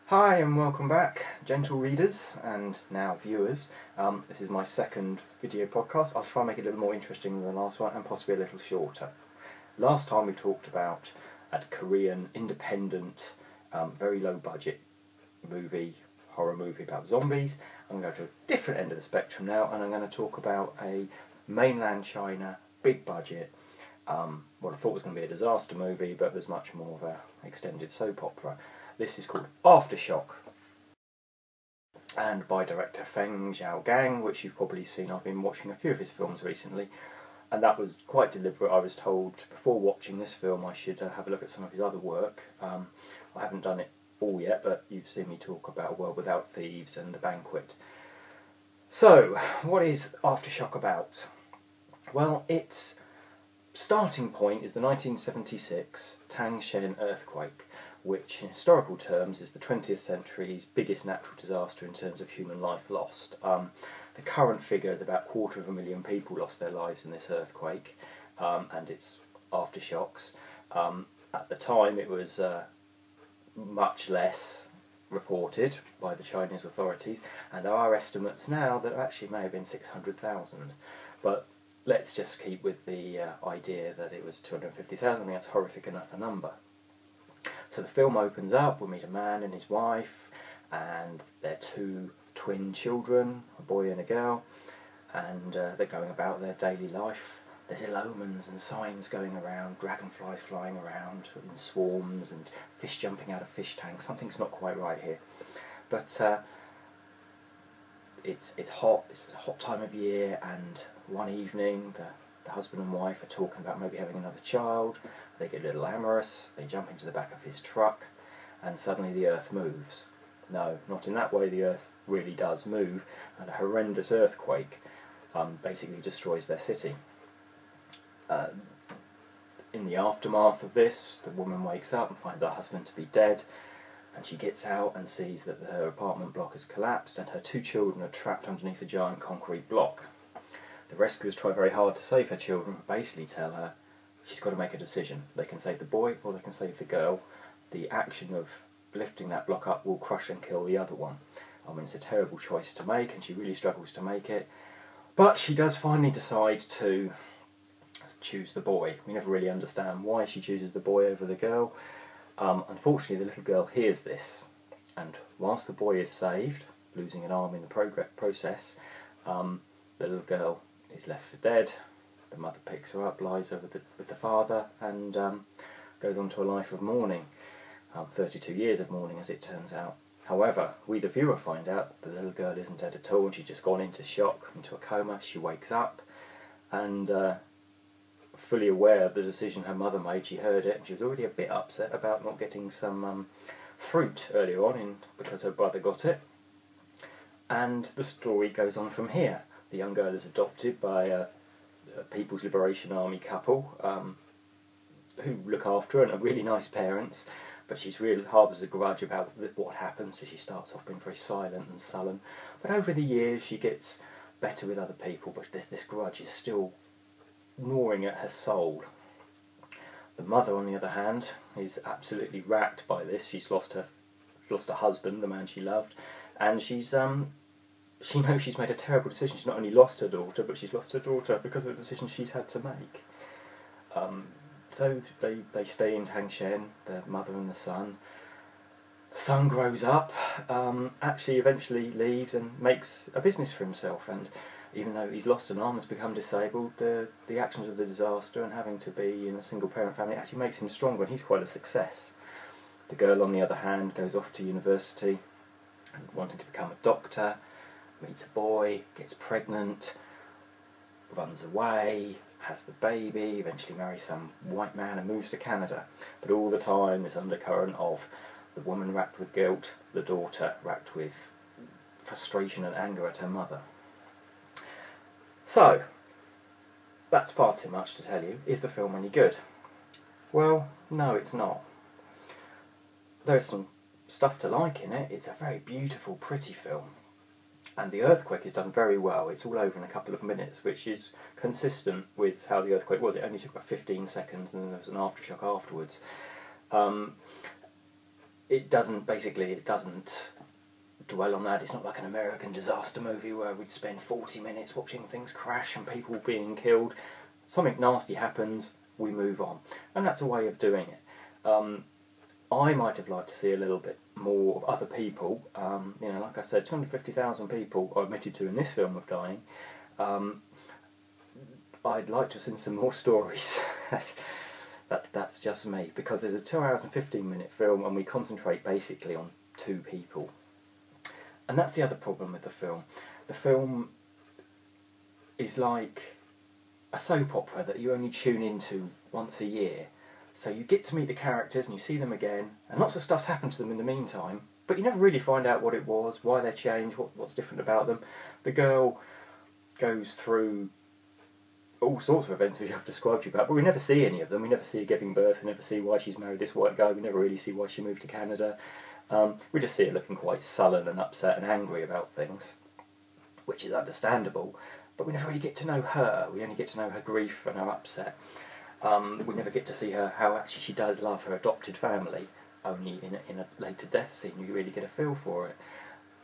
Hi and welcome back, gentle readers and now viewers. This is my second video podcast. I'll try and make it a little more interesting than the last one and possibly a little shorter. Last time we talked about a Korean independent, very low budget horror movie about zombies. I'm going to go to a different end of the spectrum now, and I'm going to talk about a mainland China, big budget, what I thought was going to be a disaster movie, but was much more of an extended soap opera. This is called Aftershock, and by director Feng Zhaogang, which you've probably seen. I've been watching a few of his films recently, and that was quite deliberate. I was told before watching this film I should have a look at some of his other work. I haven't done it all yet, but you've seen me talk about A World Without Thieves and The Banquet. So, what is Aftershock about? Well, its starting point is the 1976 Tangshan earthquake, which in historical terms is the 20th century's biggest natural disaster in terms of human life lost. The current figure is about 250,000 people lost their lives in this earthquake and its aftershocks. At the time it was much less reported by the Chinese authorities, and there are estimates now that actually may have been 600,000. But let's just keep with the idea that it was 250,000. I think that's horrific enough a number. So the film opens up, we meet a man and his wife and their two twin children, a boy and a girl, and they're going about their daily life. There's ill omens and signs going around, dragonflies flying around in swarms and fish jumping out of fish tanks. Something's not quite right here. But it's hot, it's a hot time of year, and one evening the husband and wife are talking about maybe having another child. They get a little amorous, they jump into the back of his truck, and suddenly the earth moves. No, not in that way. The earth really does move, and a horrendous earthquake basically destroys their city. In the aftermath of this, the woman wakes up and finds her husband to be dead, and she gets out and sees that her apartment block has collapsed and her two children are trapped underneath a giant concrete block. The rescuers try very hard to save her children, but basically tell her she's got to make a decision. They can save the boy or they can save the girl. The action of lifting that block up will crush and kill the other one. I mean, it's a terrible choice to make, and she really struggles to make it. But she does finally decide to choose the boy. We never really understand why she chooses the boy over the girl. Unfortunately, the little girl hears this, and whilst the boy is saved, losing an arm in the process, the little girl is left for dead. The mother picks her up, lies her with the father, and goes on to a life of mourning. 32 years of mourning, as it turns out. However, we the viewer find out the little girl isn't dead at all, and she's just gone into shock, into a coma. She wakes up, and fully aware of the decision her mother made. She heard it, and she was already a bit upset about not getting some fruit earlier on because her brother got it. And the story goes on from here. The young girl is adopted by a People's Liberation Army couple who look after her and are really nice parents, but she's really harbours a grudge about what happened, so she starts off being very silent and sullen. But over the years she gets better with other people, but this grudge is still gnawing at her soul. The mother, on the other hand, is absolutely racked by this. She's lost her husband, the man she loved, and she knows she's made a terrible decision. She's not only lost her daughter, but she's lost her daughter because of a decision she's had to make. So they stay in Tangshan, the mother and the son. The son grows up, actually eventually leaves and makes a business for himself, and even though he's lost an arm, has become disabled, the actions of the disaster and having to be in a single parent family actually makes him stronger, and he's quite a success. The girl, on the other hand, goes off to university and wanting to become a doctor, meets a boy, gets pregnant, runs away, has the baby, eventually marries some white man and moves to Canada. But all the time this undercurrent of the woman racked with guilt, the daughter racked with frustration and anger at her mother. So, that's far too much to tell you. Is the film any good? Well, no, it's not. There's some stuff to like in it. It's a very beautiful, pretty film. And the earthquake is done very well. It's all over in a couple of minutes, which is consistent with how the earthquake was. It only took about 15 seconds and then there was an aftershock afterwards. it doesn't dwell on that. It's not like an American disaster movie where we'd spend 40 minutes watching things crash and people being killed. Something nasty happens, we move on. And that's a way of doing it. I might have liked to see a little bit more of other people. You know, like I said, 250,000 people are admitted to in this film of dying. I'd like to have seen some more stories. That's just me, because there's a 2 hours and 15-minute film and we concentrate basically on 2 people. And that's the other problem with the film. The film is like a soap opera that you only tune into once a year. So you get to meet the characters and you see them again, and lots of stuff's happened to them in the meantime, but you never really find out what it was, why they changed, what's different about them. The girl goes through all sorts of events which I've described to you about, but we never see any of them. We never see her giving birth, we never see why she's married this white guy, we never really see why she moved to Canada. We just see her looking quite sullen and upset and angry about things, which is understandable, but we never really get to know her. We only get to know her grief and her upset. We never get to see her how actually she does love her adopted family. Only in a later death scene you really get a feel for it.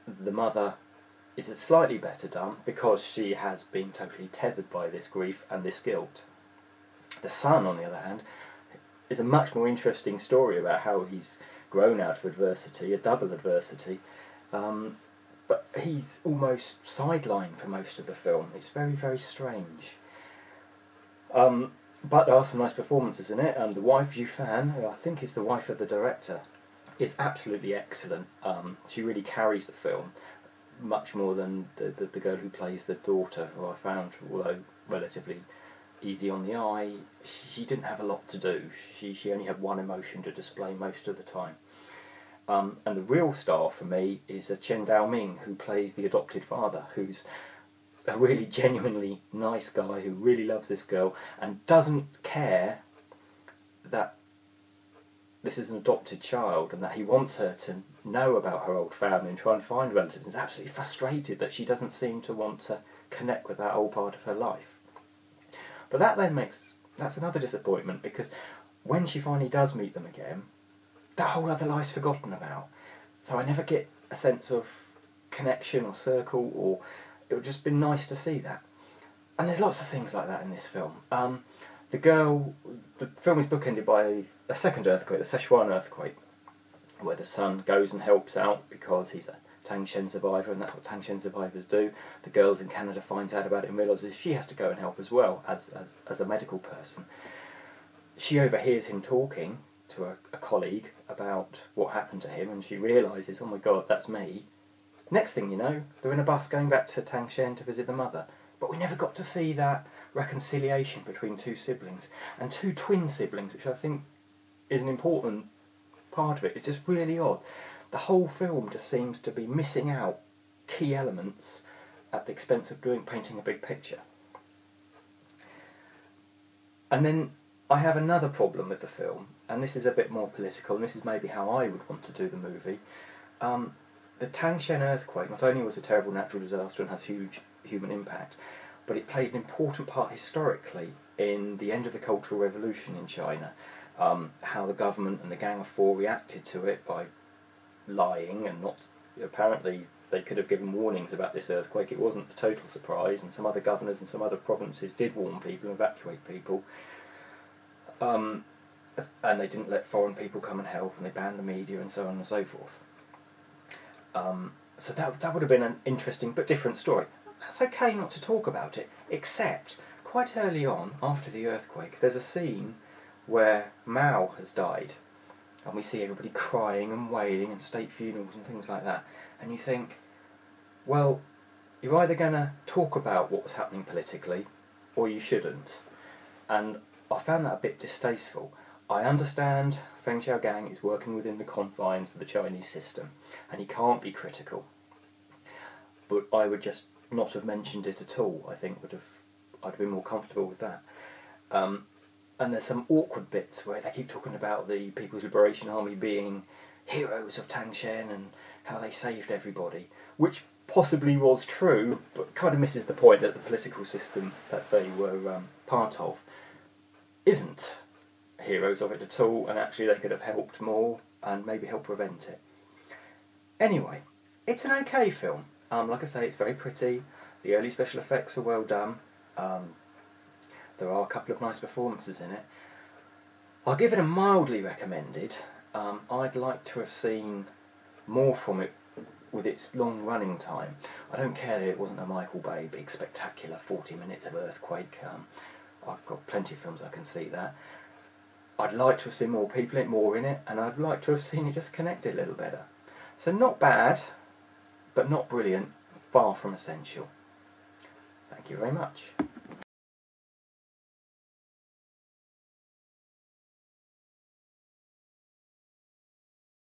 The mother is slightly better done because she has been totally tethered by this grief and this guilt. The son, on the other hand, is a much more interesting story about how he's grown out of adversity, a double adversity, but he's almost sidelined for most of the film. It's very, very strange. But there are some nice performances in it. The wife, Ju Fan, who I think is the wife of the director, is absolutely excellent. She really carries the film, much more than the girl who plays the daughter, who I found, although relatively easy on the eye, she didn't have a lot to do. She only had one emotion to display most of the time. And the real star for me is Chen Dao-ming, who plays the adopted father, who's a really genuinely nice guy who really loves this girl and doesn't care that this is an adopted child and that he wants her to know about her old family and try and find relatives. He's absolutely frustrated that she doesn't seem to want to connect with that old part of her life. But that's another disappointment, because when she finally does meet them again, that whole other life's forgotten about. So I never get a sense of connection or circle, or it would just be nice to see that. And there's lots of things like that in this film. The film is bookended by a second earthquake, the Sichuan earthquake, where the son goes and helps out because he's a Tangshan survivor, and that's what Tangshan survivors do. The girls in Canada finds out about it and realises she has to go and help as well, as a medical person. She overhears him talking to a colleague about what happened to him, and she realises, oh my god, that's me. Next thing you know, they're in a bus going back to Tangshan to visit the mother. But we never got to see that reconciliation between 2 siblings, and 2 twin siblings, which I think is an important part of it. It's just really odd. The whole film just seems to be missing out key elements at the expense of painting a big picture. And then I have another problem with the film, and this is a bit more political, and this is maybe how I would want to do the movie. The Tangshan earthquake not only was a terrible natural disaster and has huge human impact, but it played an important part historically in the end of the Cultural Revolution in China. How the government and the Gang of Four reacted to it by lying and not... Apparently they could have given warnings about this earthquake. It wasn't a total surprise, and some other governors and some other provinces did warn people, evacuate people. And they didn't let foreign people come and help, and they banned the media and so on and so forth. So that would have been an interesting but different story. That's okay not to talk about it, except quite early on, after the earthquake, there's a scene where Mao has died, and we see everybody crying and wailing and state funerals and things like that, and you think, well, you're either going to talk about what was happening politically, or you shouldn't. And I found that a bit distasteful. I understand Feng Xiaogang is working within the confines of the Chinese system, and he can't be critical. But I would just not have mentioned it at all. I think I'd have been more comfortable with that. And there's some awkward bits where they keep talking about the People's Liberation Army being heroes of Tangshan and how they saved everybody, which possibly was true, but kind of misses the point that the political system that they were part of isn't heroes of it at all, and actually they could have helped more and maybe help prevent it. Anyway, it's an okay film. Like I say, it's very pretty. The early special effects are well done. There are a couple of nice performances in it. I'll give it a mildly recommended. I'd like to have seen more from it with its long running time. I don't care that it wasn't a Michael Bay big spectacular 40 minutes of earthquake. I've got plenty of films I can see that. I'd like to have seen more people more in it, and I'd like to have seen it just connected a little better. So not bad, but not brilliant, far from essential. Thank you very much.